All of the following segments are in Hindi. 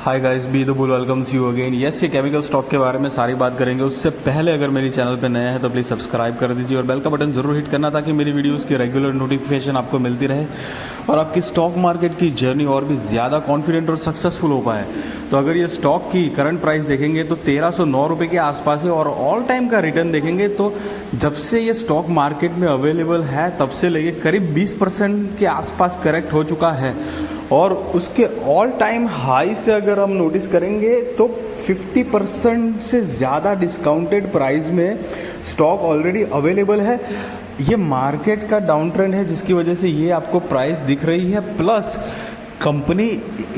Hi guys, be the bull welcomes you again. Yes, ये केमिकल स्टॉक के बारे में सारी बात करेंगे। उससे पहले अगर मेरी चैनल पे नया है तो प्लीज़ सब्सक्राइब कर दीजिए और बेल का बटन ज़रूर हिट करना ताकि मेरी वीडियोस की रेगुलर नोटिफिकेशन आपको मिलती रहे और आपकी स्टॉक मार्केट की जर्नी और भी ज़्यादा कॉन्फिडेंट और सक्सेसफुल हो पाए। तो अगर ये स्टॉक की करंट प्राइस देखेंगे तो 1309 रुपये के आसपास है और ऑल टाइम का रिटर्न देखेंगे तो जब से ये स्टॉक मार्केट में अवेलेबल है तब से लेके करीब 20% के आसपास करेक्ट हो चुका है और उसके ऑल टाइम हाई से अगर हम नोटिस करेंगे तो 50% से ज़्यादा डिस्काउंटेड प्राइस में स्टॉक ऑलरेडी अवेलेबल है। ये मार्केट का डाउन ट्रेंड है जिसकी वजह से ये आपको प्राइस दिख रही है। प्लस कंपनी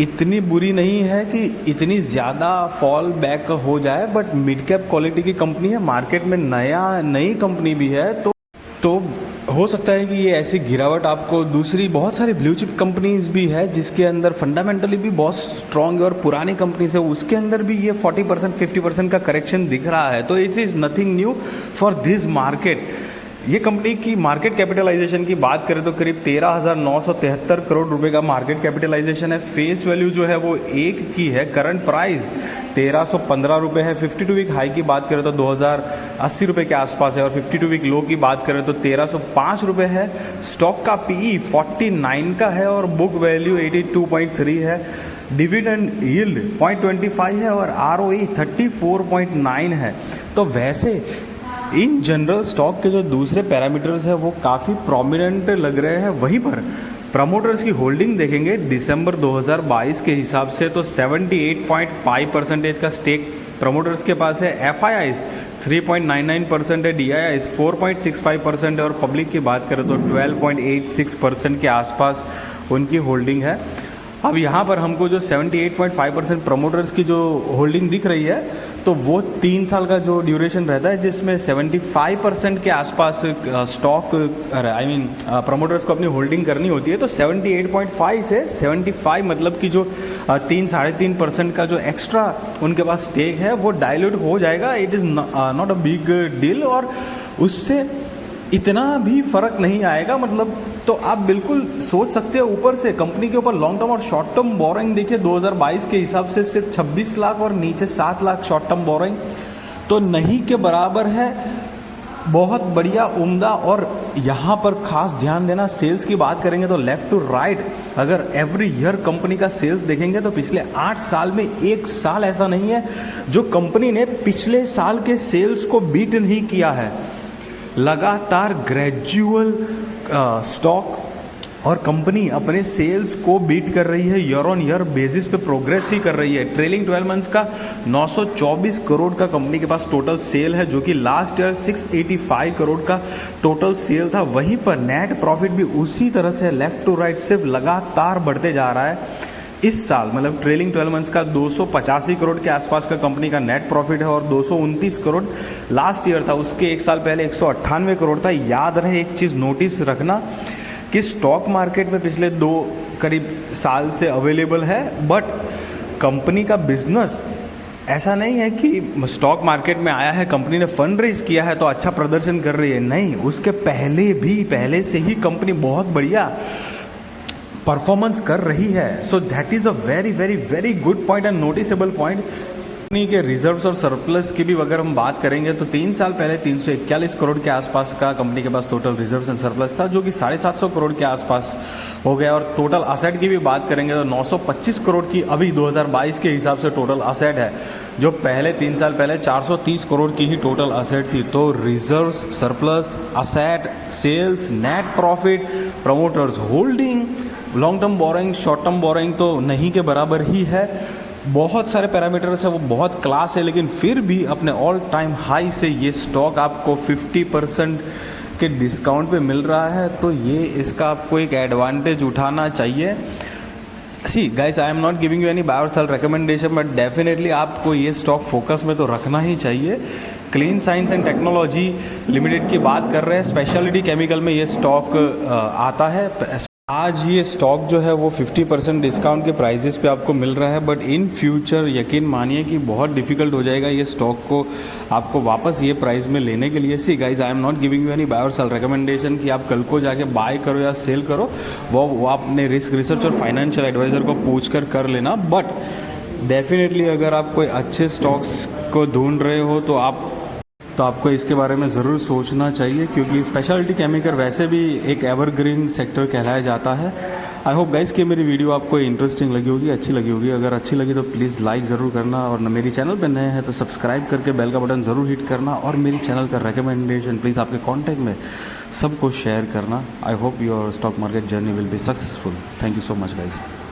इतनी बुरी नहीं है कि इतनी ज़्यादा फॉल बैक हो जाए, बट मिड कैप क्वालिटी की कंपनी है, मार्केट में नई कंपनी भी है तो हो सकता है कि ये ऐसी गिरावट आपको दूसरी बहुत सारी ब्लू चिप कंपनीज भी है जिसके अंदर फंडामेंटली भी बहुत स्ट्रॉन्ग है और पुरानी कंपनीज है, उसके अंदर भी ये 40% 50% का करेक्शन दिख रहा है। तो it is nothing new for this market. ये कंपनी की मार्केट कैपिटलाइजेशन की बात करें तो करीब 13,973 करोड़ रुपए का मार्केट कैपिटलाइजेशन है। फेस वैल्यू जो है वो 1 की है। करंट प्राइस 1315 रुपये है। 52 वीक हाई की बात करें तो 2080 रुपये के आसपास है और 52 वीक लो की बात करें तो 1305 रुपये है। स्टॉक का पीई 49 का है और बुक वैल्यू 82.3 है। डिविडेंड यील्ड 0.25 है और आरओई 34.9 है। तो वैसे इन जनरल स्टॉक के जो दूसरे पैरामीटर्स हैं वो काफ़ी प्रोमिनेंट लग रहे हैं। वहीं पर प्रमोटर्स की होल्डिंग देखेंगे दिसंबर 2022 के हिसाब से तो 78.5% का स्टेक प्रमोटर्स के पास है। एफआईआईज 3.99% है, डीआईआईज 4.65% है और पब्लिक की बात करें तो 12.86% के आसपास उनकी होल्डिंग है। अब यहाँ पर हमको जो 78.5% प्रमोटर्स की जो होल्डिंग दिख रही है तो वो 3 साल का जो ड्यूरेशन रहता है जिसमें 75% के आसपास स्टॉक प्रमोटर्स को अपनी होल्डिंग करनी होती है। तो 78.5 से 75 मतलब कि जो 3-3.5% का जो एक्स्ट्रा उनके पास स्टेक है वो डाइल्यूट हो जाएगा। It is not a big deal और उससे इतना भी फर्क नहीं आएगा। मतलब तो आप बिल्कुल सोच सकते हो ऊपर से कंपनी के ऊपर लॉन्ग टर्म और शॉर्ट टर्म बोरिंग देखिए 2022 के हिसाब से सिर्फ 26 लाख और नीचे 7 लाख शॉर्ट टर्म बोरिंग तो नहीं के बराबर है। बहुत बढ़िया, उम्दा। और यहाँ पर खास ध्यान देना, सेल्स की बात करेंगे तो लेफ्ट टू राइट अगर एवरी ईयर कंपनी का सेल्स देखेंगे तो पिछले 8 साल में एक साल ऐसा नहीं है जो कंपनी ने पिछले साल के सेल्स को बीट नहीं किया है। लगातार ग्रेजुअल स्टॉक और कंपनी अपने सेल्स को बीट कर रही है, ईयर ऑन ईयर बेसिस पे प्रोग्रेस ही कर रही है। ट्रेलिंग 12 मंथ्स का 924 करोड़ का कंपनी के पास टोटल सेल है जो कि लास्ट ईयर 685 करोड़ का टोटल सेल था। वहीं पर नेट प्रॉफिट भी उसी तरह से लेफ्ट टू राइट सिर्फ लगातार बढ़ते जा रहा है। इस साल मतलब ट्रेलिंग 12 मंथ्स का 285 करोड़ के आसपास का कंपनी का नेट प्रॉफिट है और 229 करोड़ लास्ट ईयर था। उसके एक साल पहले 198 करोड़ था। याद रहे एक चीज़ नोटिस रखना कि स्टॉक मार्केट में पिछले 2 करीब साल से अवेलेबल है, बट कंपनी का बिजनेस ऐसा नहीं है कि स्टॉक मार्केट में आया है, कंपनी ने फंड रेज किया है तो अच्छा प्रदर्शन कर रही है। नहीं, उसके पहले से ही कंपनी बहुत बढ़िया परफॉर्मेंस कर रही है। So that is a very very very good point and noticeable point. Company के रिजर्व्स और सरप्लस की भी अगर हम बात करेंगे तो 3 साल पहले 341 करोड़ के आसपास का कंपनी के पास टोटल रिजर्व्स एंड सरप्लस था जो कि 750 करोड़ के आसपास हो गया। और टोटल असेट की भी बात करेंगे तो 925 करोड़ की अभी 2022 के हिसाब से टोटल असेट है जो पहले 3 साल पहले 430 करोड़ की ही टोटल असेट थी। तो reserves, surplus, asset, sales, net profit, promoters holding, long term borrowing, short term borrowing तो नहीं के बराबर ही है। बहुत सारे पैरामीटर्स है, वो बहुत क्लास है, लेकिन फिर भी अपने ऑल टाइम हाई से ये स्टॉक आपको 50% के डिस्काउंट पे मिल रहा है। तो ये इसका आपको एक एडवांटेज उठाना चाहिए। See guys, I am not giving you any buy और सेल रिकमेंडेशन, बट डेफिनेटली आपको ये स्टॉक फोकस में तो रखना ही चाहिए। Clean science and technology limited की बात कर रहे हैं, स्पेशलिटी केमिकल में ये स्टॉक आता है। आज ये स्टॉक जो है वो 50% डिस्काउंट के प्राइजेस पे आपको मिल रहा है, बट इन फ्यूचर यकीन मानिए कि बहुत डिफिकल्ट हो जाएगा ये स्टॉक को आपको वापस ये प्राइस में लेने के लिए। See guys, I am not giving you any buy और सेल रिकमेंडेशन कि आप कल को जाके बाय करो या सेल करो, वो आप अपने रिस्क रिसर्च और फाइनेंशियल एडवाइज़र को पूछ कर लेना। बट डेफिनेटली अगर आप कोई अच्छे स्टॉक्स को ढूंढ रहे हो तो आपको इसके बारे में ज़रूर सोचना चाहिए, क्योंकि स्पेशलिटी केमिकल वैसे भी एक एवरग्रीन सेक्टर कहलाया जाता है। आई होप गाइस कि मेरी वीडियो आपको इंटरेस्टिंग लगी होगी, अच्छी लगी होगी। अगर अच्छी लगी तो प्लीज़ लाइक ज़रूर करना, और मेरी चैनल पर नए हैं तो सब्सक्राइब करके बेल का बटन ज़रूर हिट करना, और मेरी चैनल का रिकमेंडेशन प्लीज़ आपके कॉन्टैक्ट में सबको शेयर करना। I hope your stock market journey will be successful. Thank you so much guys.